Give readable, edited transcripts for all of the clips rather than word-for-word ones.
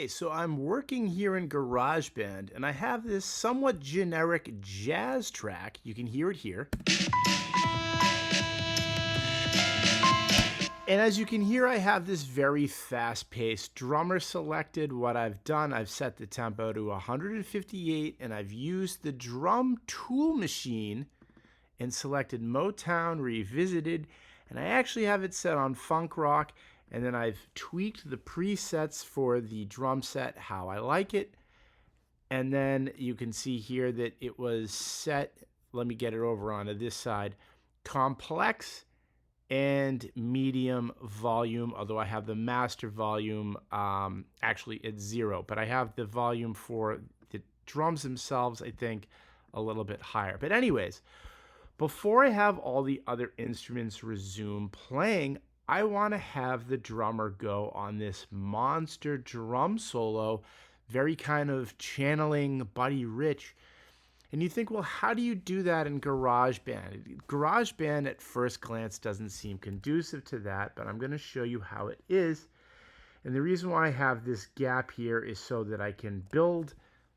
Okay, so I'm working here in GarageBand, and I have this somewhat generic jazz track. You can hear it here. And as you can hear, I have this very fast-paced drummer selected. What I've done, I've set the tempo to 158, and I've used the drum tool machine and selected Motown Revisited, and I actually have it set on funk rock, and then I've tweaked the presets for the drum set how I like it. And then you can see here that it was set, let me get it over onto this side, complex and medium volume, although I have the master volume actually at 0, but I have the volume for the drums themselves, I think, a little bit higher. But anyways, before I have all the other instruments resume playing, I want to have the drummer go on this monster drum solo, very kind of channeling Buddy Rich. And you think, well, how do you do that in GarageBand? GarageBand at first glance doesn't seem conducive to that, but I'm going to show you how it is. And the reason why I have this gap here is so that I can build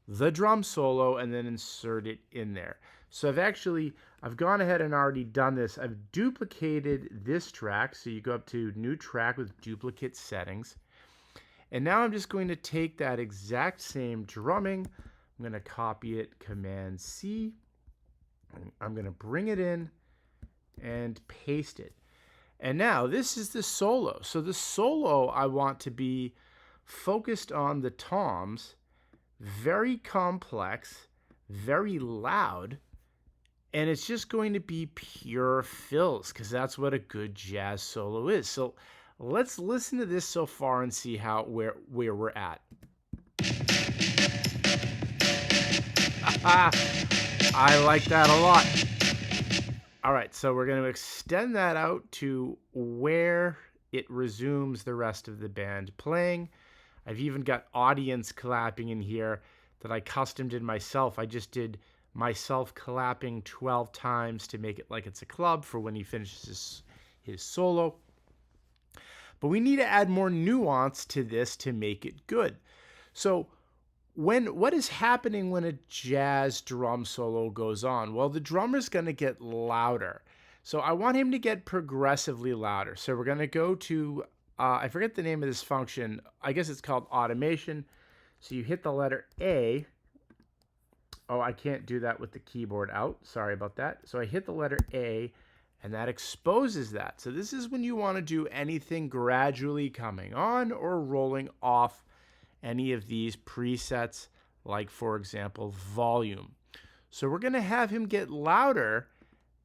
the drum solo and then insert it in there. So I've gone ahead and already done this. I've duplicated this track. So you go up to new track with duplicate settings. And now I'm just going to take that exact same drumming. I'm going to copy it, Command C. I'm going to bring it in and paste it. And now this is the solo. So the solo I want to be focused on the toms, very complex, very loud, and it's just going to be pure fills because that's what a good jazz solo is. So let's listen to this so far and see where we're at. I like that a lot. All right, so we're going to extend that out to where it resumes the rest of the band playing. I've even got audience clapping in here that I custom did myself. I just did myself clapping 12 times to make it like it's a club for when he finishes his solo. But we need to add more nuance to this to make it good. So what is happening when a jazz drum solo goes on? Well, the drummer's going to get louder. So I want him to get progressively louder. So we're going to go to, I forget the name of this function. I guess it's called automation. So you hit the letter A. Oh, I can't do that with the keyboard out. Sorry about that. So I hit the letter A, and that exposes that. So this is when you want to do anything gradually coming on or rolling off any of these presets, like, for example, volume. So we're going to have him get louder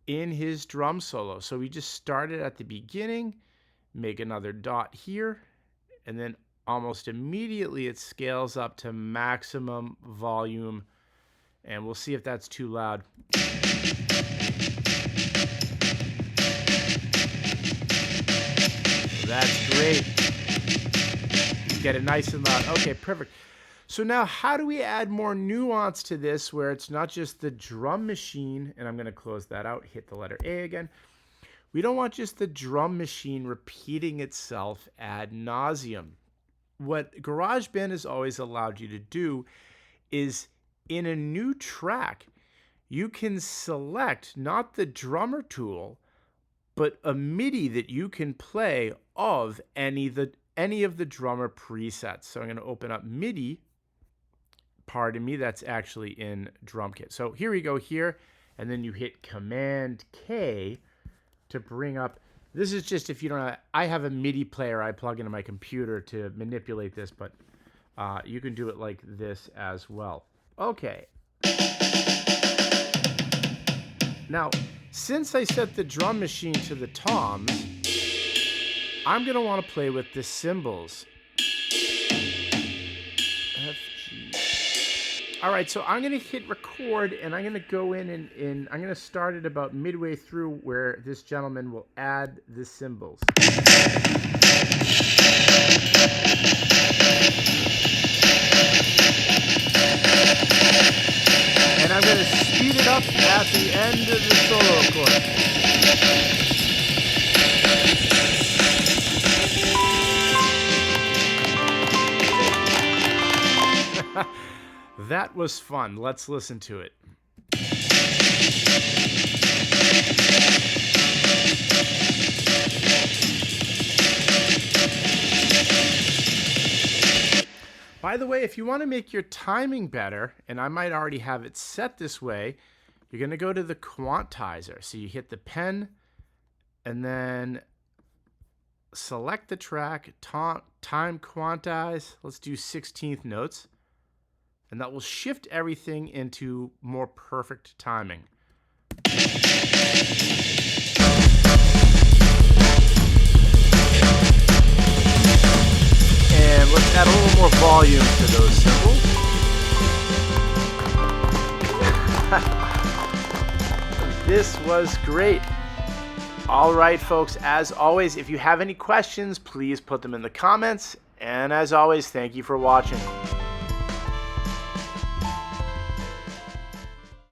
in his drum solo. So we just started at the beginning, make another dot here, and then almost immediately it scales up to maximum volume. And we'll see if that's too loud. That's great. Get it nice and loud. Okay, perfect. So now how do we add more nuance to this where it's not just the drum machine, and I'm going to close that out, hit the letter A again. We don't want just the drum machine repeating itself ad nauseum. What GarageBand has always allowed you to do is in a new track, you can select not the drummer tool, but a MIDI that you can play of any of the drummer presets. So I'm going to open up MIDI. Pardon me, that's actually in Drum Kit. So here we go here, and then you hit Command K to bring up. This is just if you don't have, I have a MIDI player I plug into my computer to manipulate this, but you can do it like this as well. Okay. Now, since I set the drum machine to the toms, I'm going to want to play with the cymbals. F, G. All right, so I'm going to hit record, and I'm going to go in and I'm going to start it about midway through where this gentleman will add the cymbals. And I'm going to speed it up at the end of the solo, of course. that was fun. Let's listen to it. By the way, if you want to make your timing better, and I might already have it set this way, you're going to go to the quantizer. So you hit the pen and then select the track, time quantize. Let's do 16th notes. And that will shift everything into more perfect timing. And let's add a little more volume to those cymbals. This was great. All right, folks, as always, if you have any questions, please put them in the comments. And as always, thank you for watching.